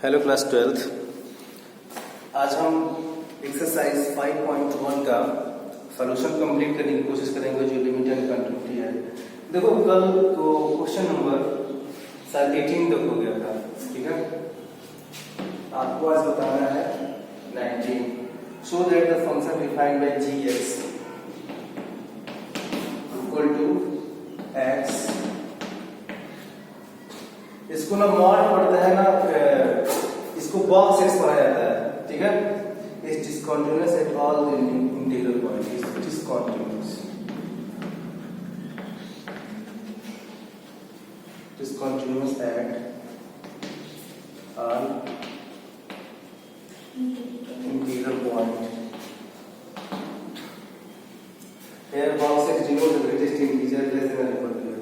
Hello class 12th। आज हम exercise 5.1 का सॉल्यूशन कंप्लीट करने की कोशिश करेंगे जो लिमिट एंड कंटिन्यूटी है। देखो कल तो क्वेश्चन नंबर 18 तक हो गया था, ठीक है। आपको आज बताना है 19। Show that the function defined by g(x) equal to x। इसको ना मॉड पढ़ते हैं ना, इसको बॉक्स एक्स पढ़ा जाता है, ठीक है। It is continuous at all the integral points. It is continuous, it is continuous at all integral point. Here box x denote the greatest integer less than or equal to x।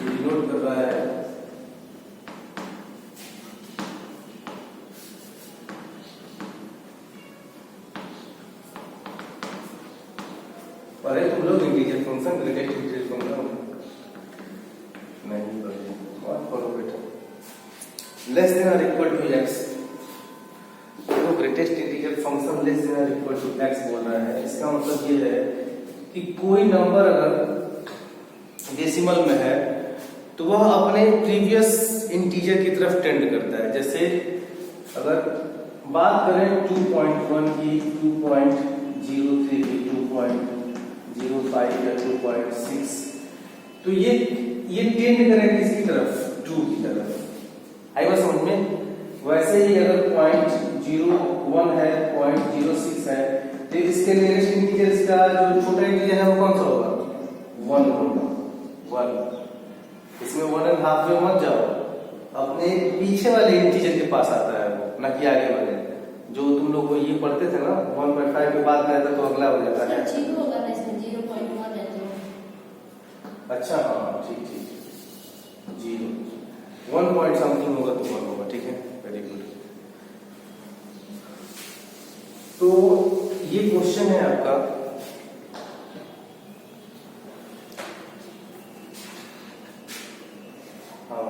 Denote कर रहा है पर तुम लोग integer function greatest integer function नहीं पढ़े, और follow बेटा। लेस देन और इक्वल टू x, तो greatest integer function less than और इक्वल टू x बोल रहा है। इसका मतलब ये है कि कोई नंबर अगर डेसिमल में है तो वह अपने प्रीवियस इंटीजर की तरफ टेंड करता है। जैसे अगर बात करें 2.1 की, 2.03 की, 2.05 या 2.6, तो ये टेंड करें किसकी तरफ? 2 की तरफ। आई बात समझ में? वैसे ही अगर 0.01 है, 0.06 है, तो इसके नियरेस्ट इंटीजर का जो छोटा इंटीजर है वो कौन सा होगा? 1 होगा। 1 इसमें 1.5 में मत जाओ, अपने पीछे वाले इंटीजर के पास आता है वो, ना कि आगे वाले। जो तुम लोग को ये पढ़ते थे ना 1.5 के बाद में आता तो अगला हो जाता है। 0 होगा ना, इसमें 0.1 है तो। अच्छा हाँ, ठीक ठीक, 0 1 पॉइंट समथिंग होगा तो 1 होगा, ठीक है, वेरी गुड। तो ये क्वेश्चन है आपका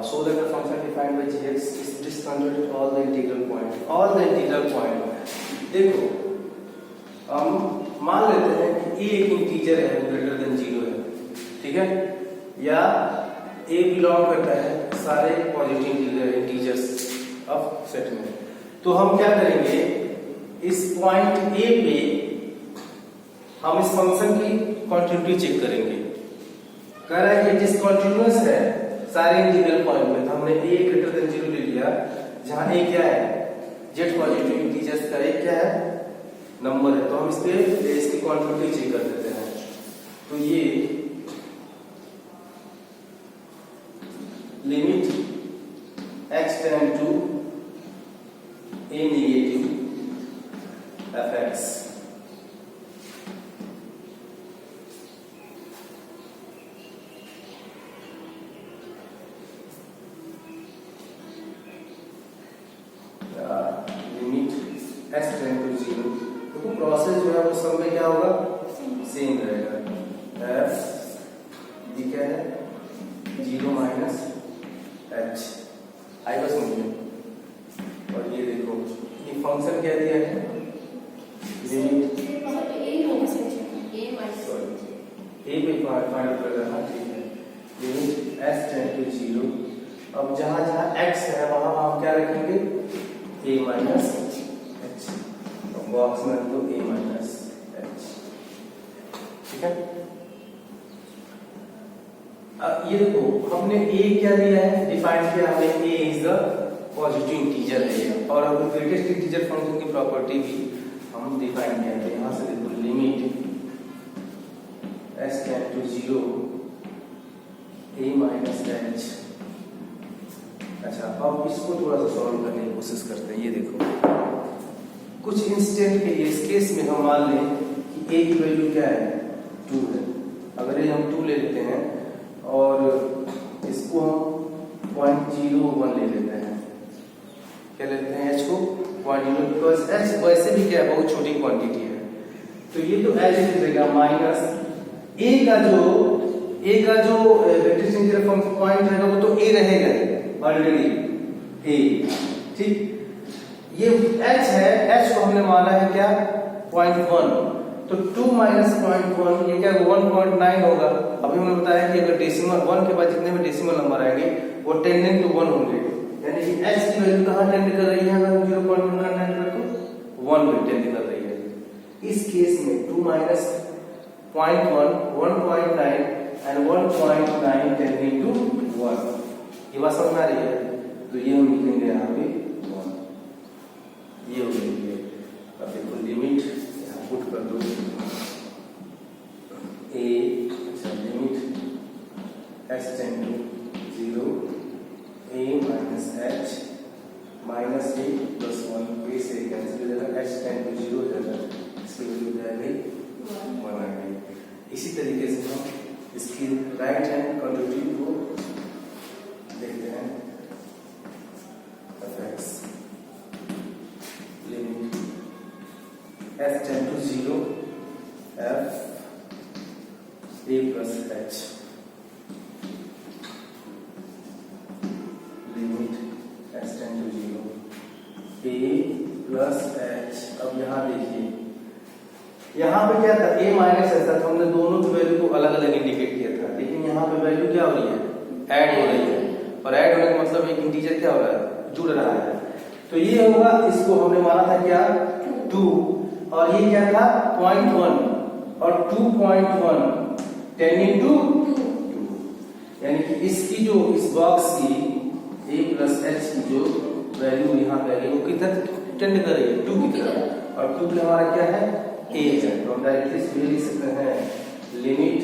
so that the function defined by g(x) is discontinuous at all the integral point। all the integral point, देखो हम मान लेते हैं कि a एक इंटीजर है ग्रेटर देन 0 है, ठीक है, या a बिलोंग करता है सारे पॉजिटिव इंटीजर्स ऑफ सेट में। तो हम क्या करेंगे, इस पॉइंट a पे हम इस फंक्शन की कंटिन्यूटी चेक करेंगे। कह रहा है कि डिसकंटिन्यूअस है सारे इंटीग्रल पॉइंट में, तो हमने a ग्रेटर देन 0 ले लिया, जहां a क्या है? z पॉजिटिव इंटीजर्स का a क्या है? नंबर है। तो हम इस पे इसकी क्वांटिटी चेक कर देते हैं। तो ये limit x tend to a negative fx, x tend to 0। तो प्रोसेस जो है वो सब में क्या होगा? सेम रहेगा। f ये क्या है? 0 माइनस h। आई बस समझिए। और ये देखो ये फंक्शन क्या दिया है? लिमिट a पे फाइंड आउट कर रहा है, ठीक है। Limit s tend to 0। अब जहां जहां x है वहां हम क्या रखेंगे? a minus h। बॉक्स में तो a माइनस h, ठीक है। अब ये देखो हमने a क्या दिया है? डिफाइन किया हमने a is the positive integer है, और अब ग्रेटेस्ट इंटीजर फंक्शन की प्रॉपर्टी भी हम डिफाइन किया है। यहां से देखो limit s tend to 0 a minus h। अच्छा, अब इसको थोड़ा सा सॉल्व करने की कोशिश करते हैं। ये देखो कुछ इंस्टेंट के लिए इस केस में हम मान लें कि a की वैल्यू क्या है? 2 है। अगर ये हम 2 ले लेते हैं और इसको हम 0.01 ले लेते हैं, क्या लेते हैं? h को 0.01, बिकॉज h वैसे भी क्या है? बहुत छोटी क्वांटिटी है। तो ये तो h रहेगा माइनस a का जो ग्रेटेस्ट इंटीजर फंक्शन पॉइंट रहेगा वो तो a रहेगा ऑलरेडी, ए, ठीक। ये h है, h को हमने माना है क्या 0.1, तो 2 माइनस 0.1 ये क्या 1.9 होगा। अभी हमने बताया कि अगर डेसिमल 1 के बाद जितने भी डेसिमल नंबर आएंगे वो टेंडिंग टू 1 होंगे, यानी कि h की वैल्यू कहाँ टेंड कर रही है, अगर हम 0.1 का टेंड कर तो 1 पे टेंड कर रही है। इस केस में 2 माइनस 0.1 1.9 एंड 1.9 टेंडिंग टू 1, ये बात समझ में आ रही है। तो ये हम लिखेंगे यहाँ पे 1, ये हो गई है। अब देखो लिमिट यहाँ पुट कर दो a, limit h tend to 0 a minus h minus a plus 1 a से कैंसिल हो जाएगा, h टेंड टू 0 हो जाएगा, इसकी वैल्यू हो जाएगी 1 आ गई। इसी तरीके से हम इसकी राइट हैंड क्वांटिटी को देखते हैं, fx limit f tend to 0 f a plus h limit h tend to 0 a plus h। अब यहाँ देखिए, यहाँ पे क्या था a माइनस h था, तो हमने दोनों की वैल्यू को अलग अलग इंडिकेट किया था, लेकिन यहाँ पे वैल्यू क्या हो रही है, ऐड हो रही है, और ऐड होने का मतलब एक इंटीजर क्या हो रहा है, जुड़ रहा है। तो ये होगा, इसको हमने माना था क्या 2, और ये क्या था 0.1 और 2.1 टेंडिंग टू 2, यानी कि इसकी जो इस बॉक्स की a प्लस h की जो वैल्यू यहाँ पे है वो कितना टेंड कर रही है 2 की तरफ, और 2 के लिए हमारा क्या है a है, तो हम डायरेक्टली इसको लिख सकते हैं limit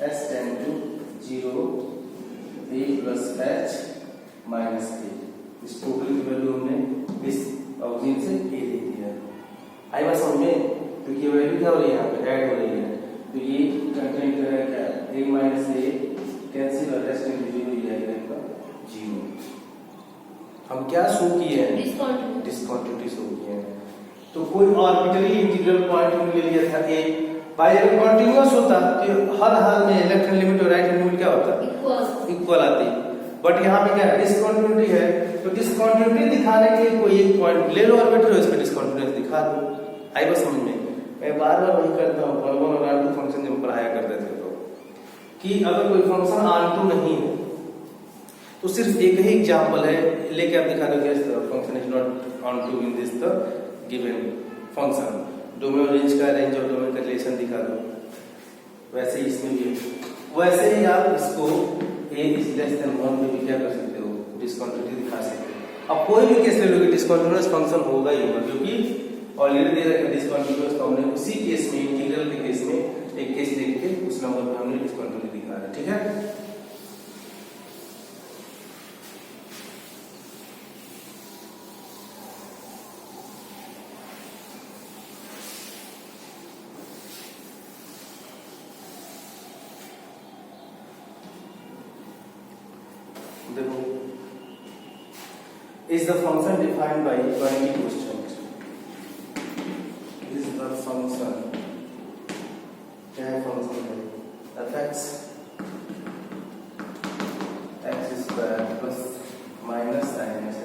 h tend to 0 a plus h minus a। इस टोटल की वैल्यू हमने इस ऑक्सीजन से a दे दी है। आई बात समझ में, तो ये वैल्यू क्या हो रही है यहाँ पे ऐड हो रही है, तो ये कंटेंट करेगा क्या a माइनस a कैंसिल और h टेंड टू 0 ये आएगा 0। हम क्या शो किए हैं, डिस्कंटिन्यूटी शो किए हैं। तो कोई आर्बिट्ररी इंटीग्रल पॉइंट हमने ले लिया था a, भाई अगर कंटीन्यूअस होता तो हर हाल में लेफ्ट हैंड लिमिट और राइट हैंड लिमिट क्या होता, इक्वल आती, बट यहाँ पे क्या है डिस्कंटिन्यूटी है, तो डिस्कंटिन्यूटी दिखाने के लिए कोई एक पॉइंट ले लो आर्बिट्ररी, इस पे डिस्कंटिन्यूटी दिखा दो। आई बस समझ में, मैं बार बार वही करता हूँ, वन वन और आन टू फंक्शन जब पढ़ाया करते थे तो, कि अगर कोई फंक्शन आन टू नहीं है तो सिर्फ एक ही एग्जांपल है लेके आप दिखा दो कि function is not onto in this the given function, domain range का रेंज और डोमेन का रिलेशन दिखा दो। वैसे ही इसमें भी, वैसे ही आप इसको a इज लेस देन 1 पे भी क्या कर सकते हो, डिस्कंटिन्यूटी दिखा सकते हो। अब कोई भी केस ले लो कि डिस्कंटिन्यूअस फंक्शन होगा ही होगा, क्योंकि ऑलरेडी दे रखा डिस्कंटिन्यूअस, तो हमने उसी केस में इंटीग्रल के केस में एक केस देख के उस नंबर पे हमने डिस्कंटिन्यूटी दिखा है, ठीक है। Is the function defined by 20 questions? Is the function क्या है फंक्शन है fx x square plus minus sin x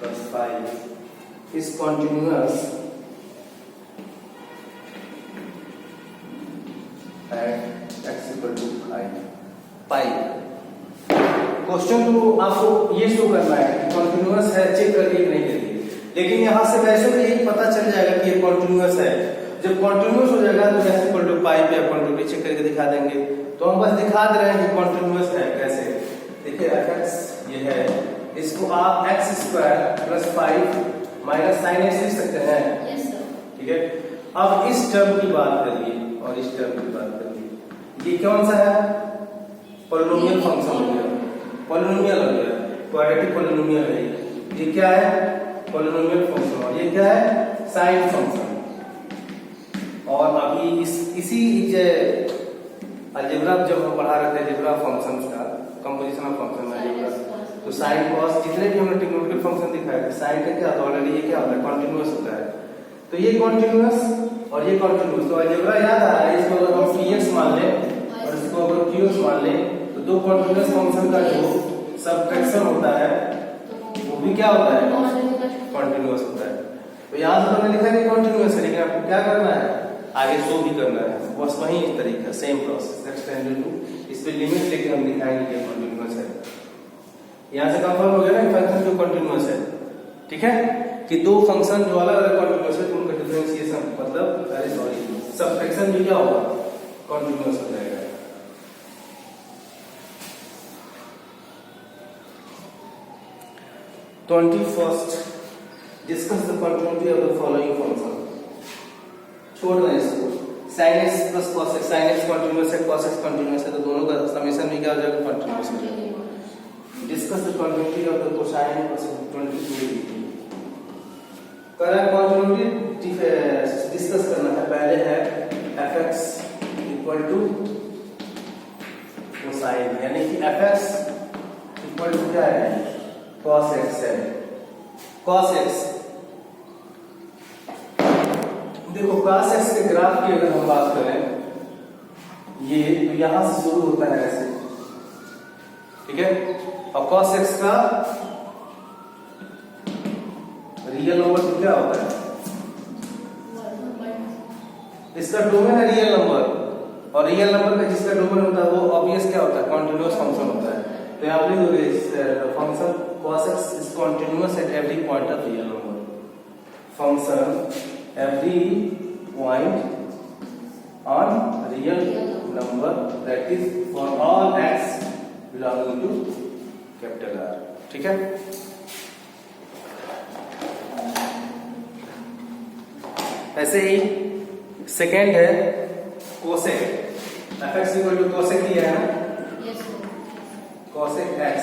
plus 5 is continuous at x equal to pi। Question तो आपको ये शो करना है कि कॉन्टिन्यूअस है, चेक करके नहीं करिए, लेकिन यहाँ से वैसे भी यही पता चल जाएगा कि ये कॉन्टिन्यूअस है। जब कॉन्टिन्यूअस हो जाएगा तो x इक्वल टू पाई पे कॉन्टिन्यूटी चेक करके दिखा देंगे, तो हम बस दिखा दे रहे हैं कि कॉन्टिन्यूअस है कैसे। देखिए fx ये है, इसको आप x square plus 5 minus sine x लिख सकते हैं, ठीक है। अब इस टर्म की बात करिए और इस टर्म की बात करिए, ये कौन सा है, पॉलिनोमियल फंक्शन हो गया, पॉलिनोमियल हो गया, क्वाड्रेटिक पॉलिनोमियल है। ये क्या है, पॉलिनोमियल फंक्शन, और ये क्या है, साइन फंक्शन। और अभी इसी अलजेब्रा जब हम पढ़ा रहे थे अलजेब्रा फंक्शंस का, कंपोजिशन ऑफ फंक्शन अलजेब्रा, तो साइन कॉस जितने भी हमने ट्रिग्नोमेट्रिक फंक्शन दिखाए थे, साइन का क्या होता है, ऑलरेडी ये क्या होता है, कॉन्टिन्यूअस होता है। तो ये कॉन्टिन्यूअस और ये कॉन्टिन्यूअस, तो अलजेब्रा याद आ रहा है, इसको अगर हम px मान लें और इसको कंटिन्यूअस मान ले तो दो कंटिन्यूअस फंक्शन का जो सबट्रैक्शन होता है वो भी क्या होता है, कंटिन्यूअस होता है। तो यहाँ से हमने लिखा है कंटिन्यूअस है, लेकिन आपको क्या करना है, आगे शो भी करना है, बस वही तरीका, सेम प्रोसेस एक्सटेंडेड टू। इस पे लिमिट लेके हम दिखाएंगे कि कंटिन्यूअस है। यहाँ से कंफर्म हो गया ना फंक्शन जो कंटिन्यूअस है, ठीक है, कि दो फंक्शन जो अलग अलग कंटिन्यूअस है तो उनका डिफरेंशिएशन मतलब सबट्रैक्शन भी क्या होगा, कंटिन्यूअस हो जाएगा। First discuss the continuity of the following function. छोड़ दें इसको, sin x plus cos x, sin x continuous है, cos x कंटिन्यूअस है, तो दोनों का समेशन भी क्या हो जाएगा, कंटिन्यूअस हो जाएगा। Discuss the continuity of the cosine plus 22 correct continuity discuss करना है। पहले है fx इक्वल टू कोसाइन, यानी कि fx इक्वल टू क्या है, cos x है। cos x देखो, cos x के ग्राफ की अगर हम बात करें, ये तो यहां से शुरू होता है ऐसे, ठीक है, और cos x का रियल नंबर तो क्या होता है, इसका डोमेन है रियल नंबर, और रियल नंबर का जिसका डोमेन होता है वो ऑब्वियस क्या होता है, कंटीन्यूअस फंक्शन होता है। तो यहाँ पे function cos x is continuous at every point of real number. Function every point on real number, that is for all x belonging to capital R, ठीक है। ऐसे ही सेकेंड है cosec, fx equal to cosec दिया है ना, cosec x,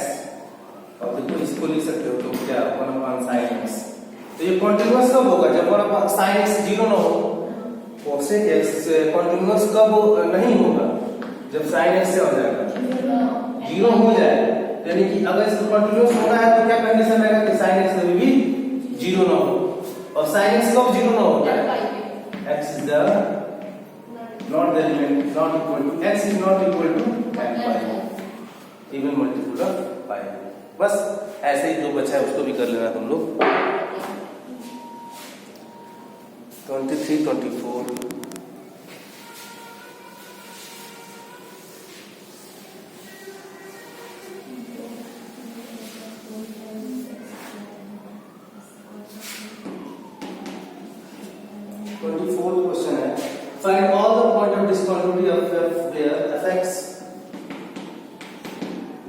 और देखो इसको लिख सकते हो तो क्या 1/sin x। तो ये कंटीन्यूअस कब होगा, जब 1/sin x 0 ना हो। कोसेक x कंटीन्यूअस कब नहीं होगा, जब sin x से हो जाएगा 0 हो जाए, यानी कि अगर इसको कंटीन्यूअस होना है तो क्या कंडीशन रहेगा कि sin x कभी भी 0 ना हो। और sin x कब 0 ना होता है, x is the not the element not equal to x is not equal to tan pi, even multiple of pi। बस ऐसे ही जो बचा है उसको भी कर लेना तुम लोग। 23, 24 24th क्वेश्चन है, find all the point of discontinuity of f where fx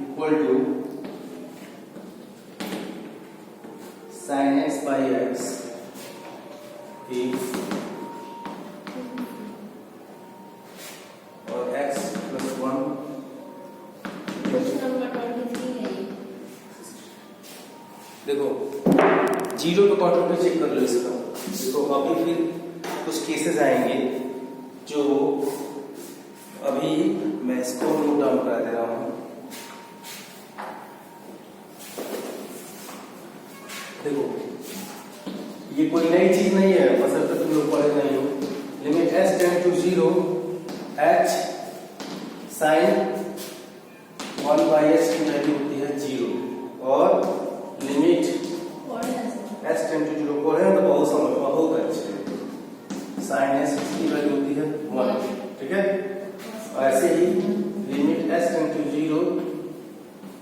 equal to sin x by x if और x plus 1 देखो 0 पे कंट्रोल चेक कर लो इसका। देखो अभी फिर कुछ केसेस आएंगे जो अभी मैं इसको नोट डाउन करा दे रहा हूं। देखो ये कोई नई चीज नहीं है, बशर्ते तुम लोग पढ़े नहीं हो। Limit s tend to 0 h sin 1/s की वैल्यू होती है 0, और लिमिट s टेंड टू 0 पढ़े तो बहुत समझ बहुत अच्छे। sin s की वैल्यू होती है 1, ठीक है। और ऐसे ही limit s tend to 0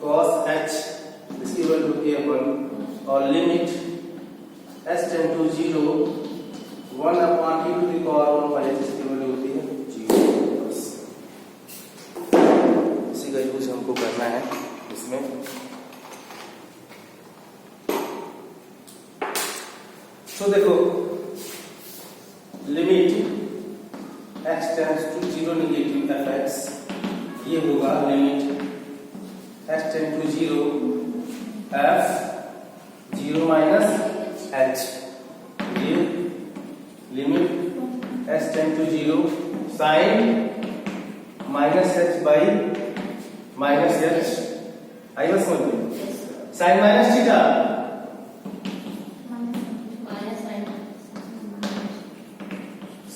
cos h इसकी वैल्यू होती है 1, और limit s tend to 0 1/t to the power 1/s इसकी वैल्यू होती है 0। बस इसी का यूज हमको करना है इसमें। तो देखो limit x tends to 0 negative fx, ये होगा limit x tend to 0 f 0 minus h, ये limit s tend to 0 sin minus h by minus h। आई बस समझ में, sin minus theta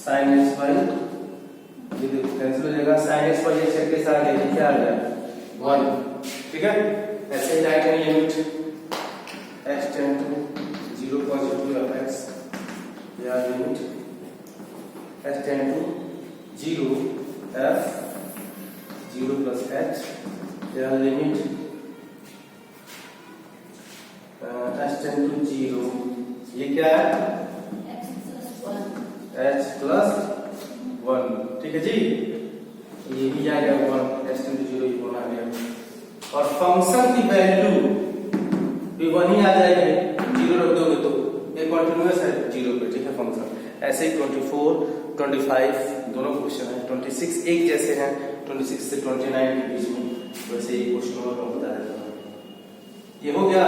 sin h by ये देखो कैंसिल हो जाएगा, साइन एक्स बाई एक्स के साथ ये क्या आ गया 1, ठीक है। ऐसे ही right hand limit x tend to 0 positive of x या limit x tend to 0 f 0 plus h या लिमिट h टेंड टू 0, ये क्या है h प्लस 1, ठीक है जी। ये भी आ गया 1, h टेंड टू 0 ये होना गया, और फंक्शन की वैल्यू भी 1 ही आ जाएगी, 0 रख दोगे तो ये कंटिन्यूअस है 0 पे, ठीक है फंक्शन। ऐसे ही 24, 25 दोनों क्वेश्चन है, 26 एक जैसे हैं, 26 से 29 के बीच में, वैसे ही क्वेश्चन और मैं बता देता हूँ। ये हो गया।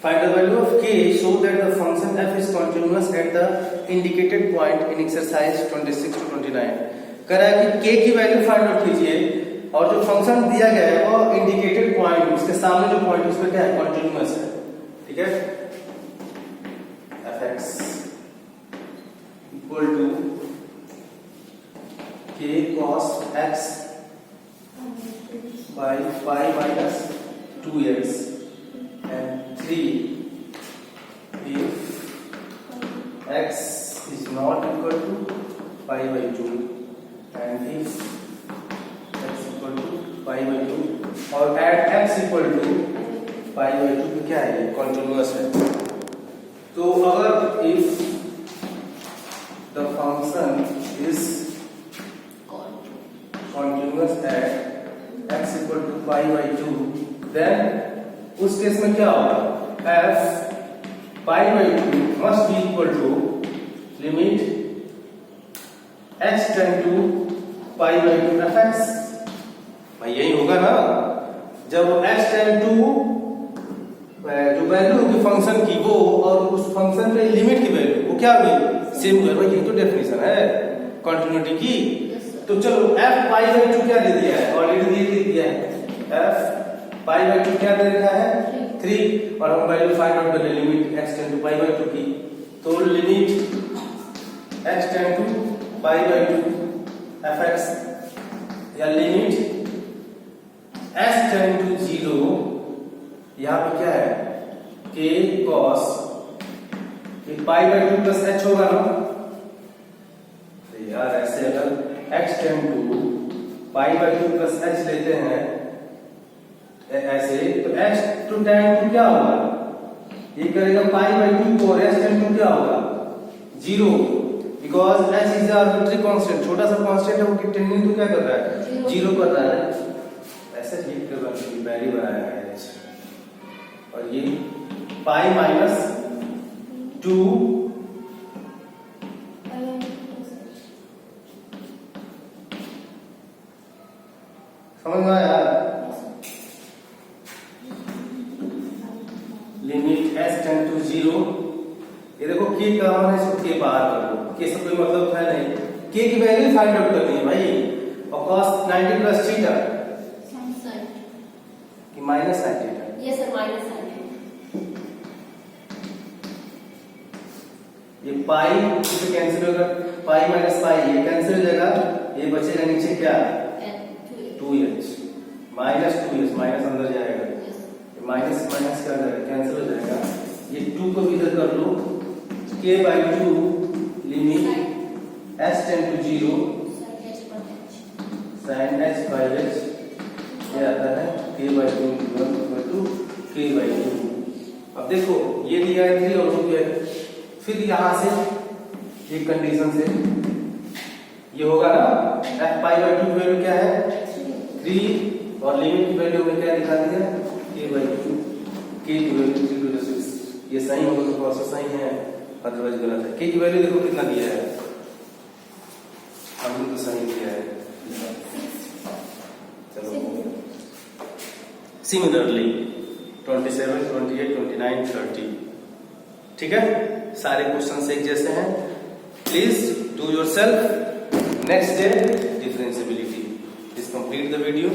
Find the value of k so that the function f is continuous at the indicated point in exercise 26 to 29। कह रहा है कि k की वैल्यू फाइंड आउट कीजिए और जो फंक्शन दिया गया है वो इंडिकेटेड पॉइंट, उसके सामने जो पॉइंट उसमें क्या है कंटिन्यूअस है, ठीक है। fx equal to k cos x by pi minus 2x and 3 if x is not equal to pi by 2 and if x equal to pi by 2 और at x equal to pi by 2 क्या है, continuous है। तो अगर if the function is continuous at x equal to pi by 2 then उस case में क्या होगा, f pi by 2 must be equal to limit h tend to pi by 2 fx। भाई यही होगा ना, जब h टेंड टू जो वैल्यू होगी फंक्शन की वो और उस फंक्शन पे लिमिट की वैल्यू वो क्या होगी सेम होगी। भाई यही तो डेफिनेशन है कंटिन्यूटी की। तो चलो f pi by 2 क्या दे दिया है, ऑलरेडी दे दिया है, f pi by 2 क्या दे रखा है 3, और हम वैल्यू फाइंड आउट करें limit x tend to pi by 2 की। तो limit x tend to pi by 2 fx या लिमिट s टेंड टू 0, यहाँ पे क्या है k cos pi by 2 plus h होगा ना। तो यार ऐसे अगर x tend to pi by 2 plus h लेते हैं ऐसे, तो x टू टेंड टू क्या होगा, ये करेगा pi by 2 को, s टेंड टू क्या होगा 0, because h is arbitrary constant, छोटा सा कांस्टेंट है वो टेंडिंग टू क्या कर रहा है 0 कर रहा है। ऐसे ठीक कर रहा है, वैल्यू बनाया है h, और ये pi माइनस 2 समझ में आया। लिमिट s टेंड टू 0, ये देखो k कॉमन है, इसको k बाहर कर लो, k से कोई मतलब है नहीं, k की वैल्यू फाइंड आउट करनी है भाई। और cos 90 प्लस थीटा कि माइनस 90, यस सर माइनस 90, ये पाई इसे कैंसिल होगा, पाई माइनस पाई ये कैंसिल हो जाएगा, ये बचेगा नीचे क्या 2h माइनस 2h, माइनस अंदर जाएगा, माइनस माइनस क्या जाएगा कैंसिल हो जाएगा। ये 2 को इधर कर लो, k by 2 limit s tend to 0 sin h by h, ये आता है k by 2 equal to k by 2। अब देखो ये दिया है 3 और 2 है, फिर यहां से ये कंडीशन से ये होगा ना f pi by 2 की वैल्यू क्या है 3 और लिमिट की वैल्यू में क्या दिखा दिया k by 2, k की वैल्यू 3 to 6, ये सही होगा तो प्रोसेस सही है, अदरवाइज गलत है। k की वैल्यू देखो कितना दिया है, हमने तो सही दिया है सिमिलरली 27, 28, 29, 30। ठीक है, सारे क्वेश्चन एक जैसे हैं। Please do your self. Next day differentiability. Please complete the video.